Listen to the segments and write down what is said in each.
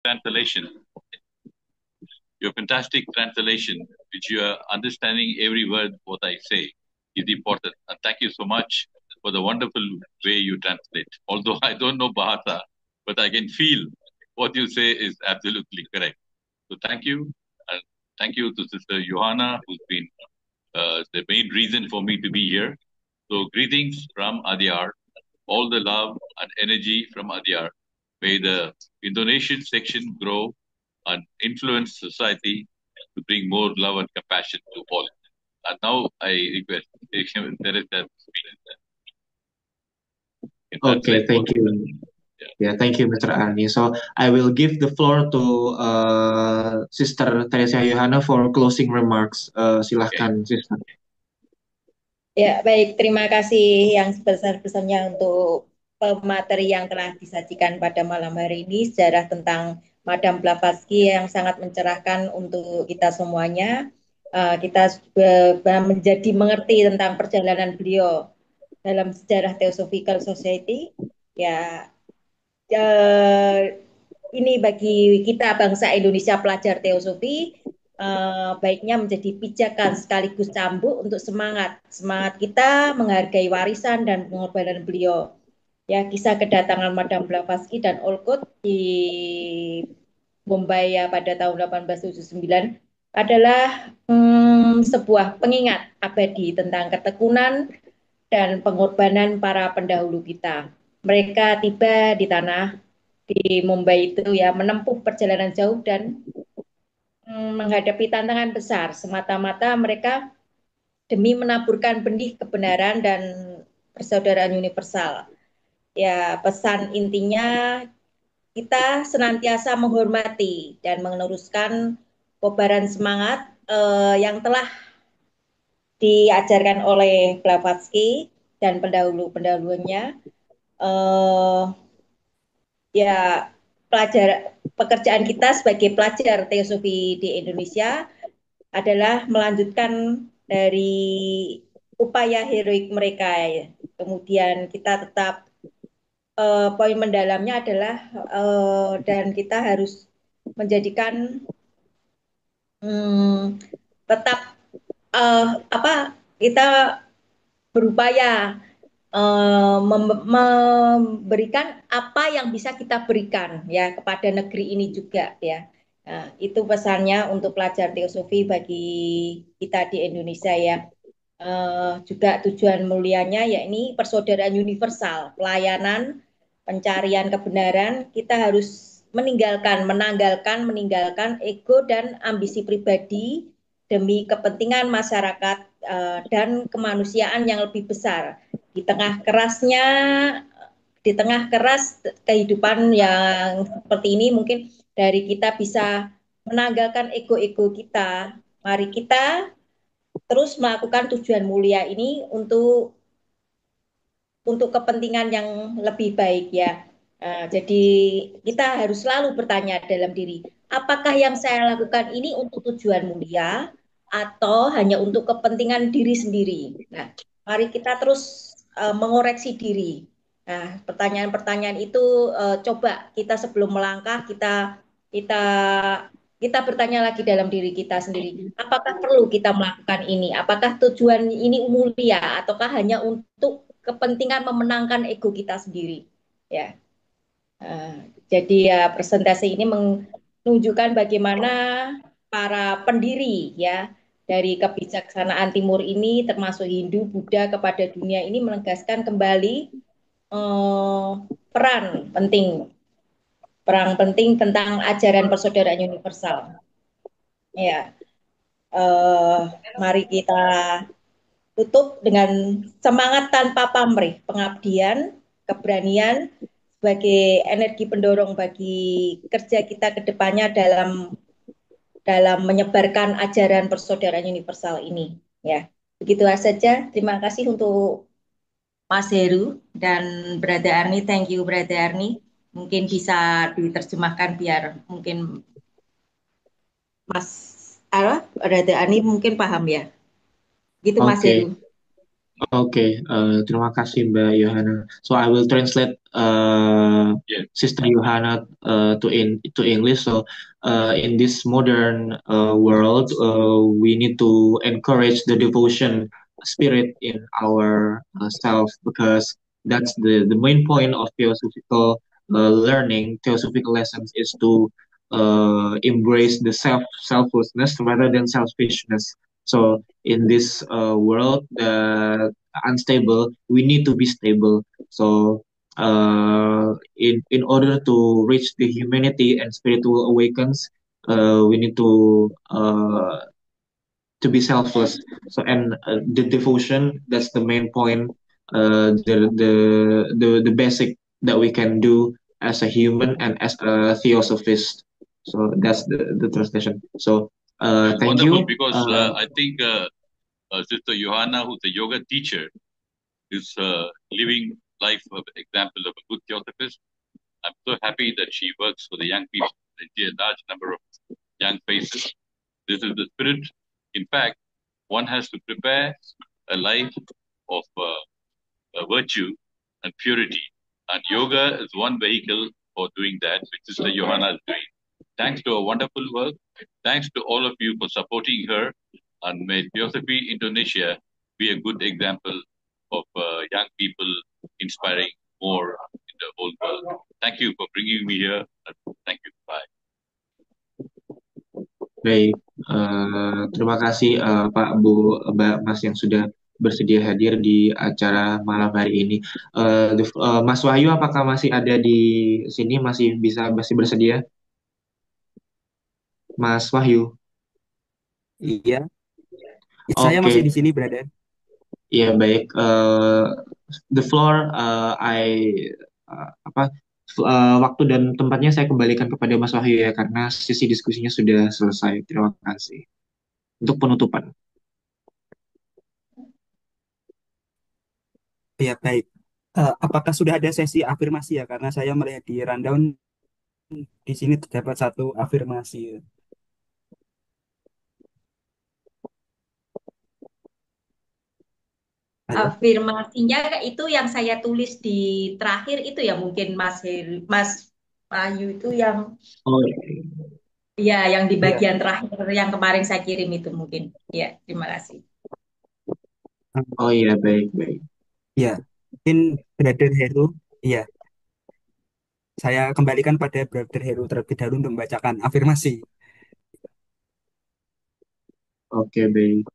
translation. Your fantastic translation, which you are understanding every word what I say, is important. And thank you so much for the wonderful way you translate. Although I don't know Bahasa, but I can feel what you say is absolutely correct. So thank you. And thank you to Sister Johanna, who's been the main reason for me to be here. So greetings from Adyar, all the love and energy from Adyar. May the Indonesian section grow and influence society to bring more love and compassion to all. And now I request Teresa to speak. Okay, thank you. Yeah, thank you, Mr. Arni. So I will give the floor to Sister Teresa Yohana for closing remarks. Silahkan, Sister. Ya, baik. Terima kasih yang sebesar-besarnya untuk pemateri yang telah disajikan pada malam hari ini, sejarah tentang Madam Blavatsky yang sangat mencerahkan untuk kita semuanya. Kita menjadi mengerti tentang perjalanan beliau dalam sejarah Theosophical Society. Ya, ini bagi kita bangsa Indonesia pelajar teosofi, baiknya menjadi pijakan sekaligus cambuk untuk semangat kita menghargai warisan dan pengorbanan beliau. Ya, kisah kedatangan Madam Blavatsky dan Olcott di Bombay ya, pada tahun 1879 adalah sebuah pengingat abadi tentang ketekunan dan pengorbanan para pendahulu kita. Mereka tiba di Mumbai itu ya, menempuh perjalanan jauh dan menghadapi tantangan besar semata-mata mereka demi menaburkan benih kebenaran dan persaudaraan universal. Ya, pesan intinya kita senantiasa menghormati dan meneruskan kobaran semangat yang telah diajarkan oleh Blavatsky dan pendahulu-pendahulunya. Ya, pekerjaan kita sebagai pelajar teosofi di Indonesia adalah melanjutkan dari upaya heroik mereka ya. Kemudian kita tetap poin mendalamnya adalah dan kita harus menjadikan tetap kita berupaya memberikan apa yang bisa kita berikan ya kepada negeri ini juga ya. Nah, itu pesannya untuk pelajar teosofi bagi kita di Indonesia ya. Juga tujuan mulianya yakni persaudaraan universal, pelayanan, pencarian kebenaran. Kita harus meninggalkan ego dan ambisi pribadi demi kepentingan masyarakat dan kemanusiaan yang lebih besar. Di tengah keras kehidupan yang seperti ini, mungkin dari kita bisa menanggalkan ego-ego kita. Mari kita terus melakukan tujuan mulia ini untuk kepentingan yang lebih baik ya. Jadi kita harus selalu bertanya dalam diri, apakah yang saya lakukan ini untuk tujuan mulia atau hanya untuk kepentingan diri sendiri. Nah, mari kita terus mengoreksi diri. Nah, pertanyaan-pertanyaan itu coba kita sebelum melangkah kita bertanya lagi dalam diri kita sendiri, apakah perlu kita melakukan ini? Apakah tujuan ini mulia ataukah hanya untuk kepentingan memenangkan ego kita sendiri? Ya. Jadi ya presentasi ini menunjukkan bagaimana para pendiri ya dari kebijaksanaan Timur ini termasuk Hindu, Buddha kepada dunia ini menegaskan kembali perang penting tentang ajaran persaudaraan universal. Ya, mari kita tutup dengan semangat tanpa pamrih, pengabdian, keberanian sebagai energi pendorong bagi kerja kita ke depannya dalam menyebarkan ajaran persaudaraan universal ini. Ya, begitu saja. Terima kasih untuk Mas Heru dan Brother Arni. Thank you Brother Arni. Mungkin bisa diterjemahkan biar mungkin Brother Arni mungkin paham ya. Gitu Mas Heru. Okay, terima kasih Mbak Yohana. So I will translate Yes. Sister Yohana to English. So in this modern world, we need to encourage the devotion spirit in our self, because that's the main point of theosophical learning. Theosophical lessons is to embrace the selflessness rather than selfishness. So in this world that unstable, we need to be stable. So in order to reach the humanity and spiritual awakens, we need to be selfless. So and the devotion, that's the main point, the basic that we can do as a human and as a theosophist. So that's the translation. So It's thank wonderful you. because I think Sister Johanna, who's a yoga teacher, is living life of example of a good theosophist. I'm so happy that she works for the young people. I see a large number of young faces. This is the spirit. In fact, one has to prepare a life of virtue and purity. And yoga is one vehicle for doing that, which Sister Johanna is doing. Thanks to her wonderful work. Thanks to all of you for supporting her. And may Theosophy Indonesia be a good example of young people inspiring more in the whole world. Thank you for bringing me here. Thank you. Bye. Baik, terima kasih Pak, Bu, Mbak, Mas yang sudah bersedia hadir di acara malam hari ini. Mas Wahyu, apakah masih ada di sini? Masih bersedia? Mas Wahyu. Iya, saya Oke, masih di sini, brother. ya baik. The floor, apa waktu dan tempatnya saya kembalikan kepada Mas Wahyu ya, karena sesi diskusinya sudah selesai. Terima kasih. Untuk penutupan. Ya, baik. Apakah sudah ada sesi afirmasi ya? Karena saya melihat di rundown di sini terdapat satu afirmasi. Halo? Afirmasinya itu yang saya tulis di terakhir itu ya mungkin Mas Wahyu itu yang Oh, ya yang di Ya. bagian terakhir yang kemarin saya kirim itu mungkin. Ya, terima kasih. oh iya, baik, baik. Ya, mungkin brother Heru. Iya, saya kembalikan pada brother Heru terlebih dahulu untuk membacakan afirmasi. Oke, baik.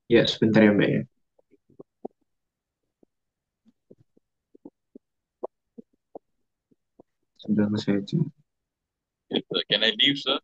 Ya, sebentar ya, Mbak ya. Sudah saya cek. Yes, can I leave, sir?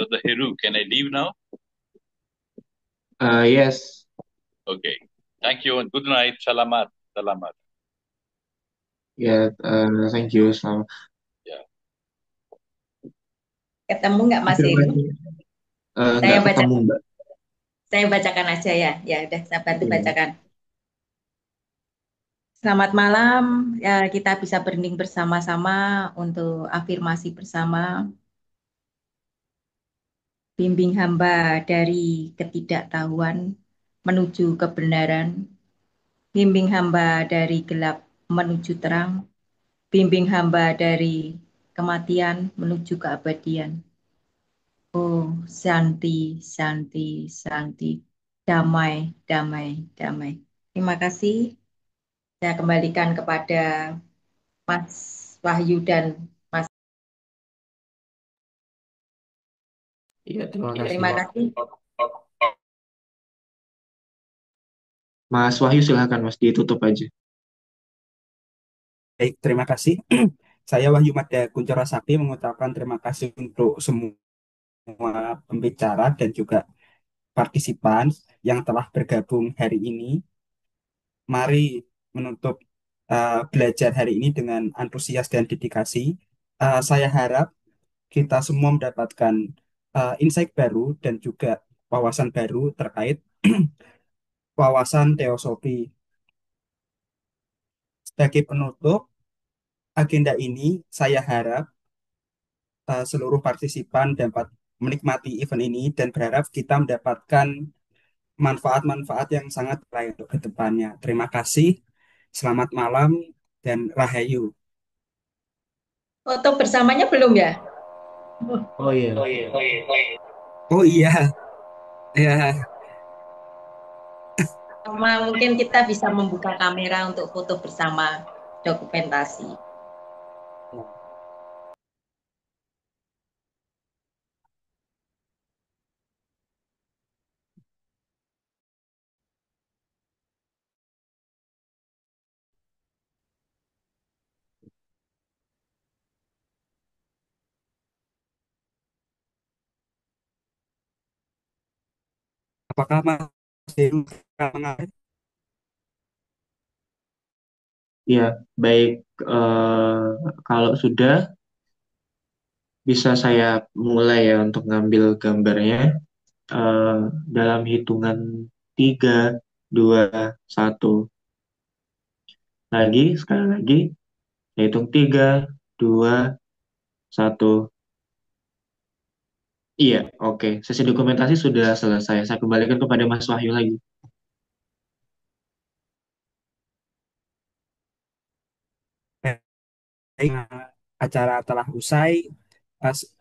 Brother Heru, can I leave now? Yes. Okay. Thank you and good night. Salamat. Salamat. Ya, thank you. Selamat. Ketemu nggak Mas Terima Heru? kasih. Saya Nggak baca, ketemu, Mbak. saya bacakan aja ya. Ya udah, saya bantu Iya. bacakan. Selamat malam. Ya, kita bisa berunding bersama-sama untuk afirmasi bersama. Bimbing hamba dari ketidaktahuan menuju kebenaran. Bimbing hamba dari gelap menuju terang. Bimbing hamba dari kematian menuju keabadian. Oh, Santi, Santi, Santi. Damai, damai, damai. Terima kasih. Saya kembalikan kepada Mas Wahyu dan Mas. Iya, terima kasih. Terima kasih. Mas Wahyu, silakan Mas, ditutup aja. Baik, terima kasih. Saya Wahyu Madya Kuncoro Sakti mengucapkan terima kasih untuk semua pembicara dan juga partisipan yang telah bergabung hari ini. Mari menutup belajar hari ini dengan antusias dan dedikasi. Saya harap kita semua mendapatkan insight baru dan juga wawasan baru terkait wawasan teosofi. Sebagai penutup agenda ini, saya harap seluruh partisipan dapat menikmati event ini dan berharap kita mendapatkan manfaat-manfaat yang sangat baik untuk kedepannya. Terima kasih, selamat malam, dan rahayu. Foto bersamanya belum ya? Oh iya. Oh iya, ya. Sama mungkin kita bisa membuka kamera untuk foto bersama dokumentasi. Apakah Mas Heru mengalami? Ya, baik. Kalau sudah, bisa saya mulai ya untuk ngambil gambarnya. Eh, dalam hitungan 3, 2, 1. Sekali lagi. Saya hitung 3, 2, 1. Iya, oke. Sesi dokumentasi sudah selesai. Saya kembalikan kepada Mas Wahyu lagi. Baik, acara telah usai.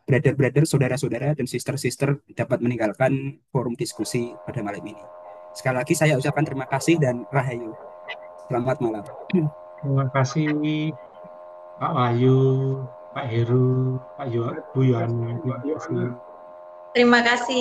Brother-brother, saudara-saudara, dan sister-sister dapat meninggalkan forum diskusi pada malam ini. Sekali lagi saya ucapkan terima kasih dan rahayu. Selamat malam. Terima kasih Pak Wahyu, Pak Heru, Bu Yohana. Terima kasih. Terima kasih.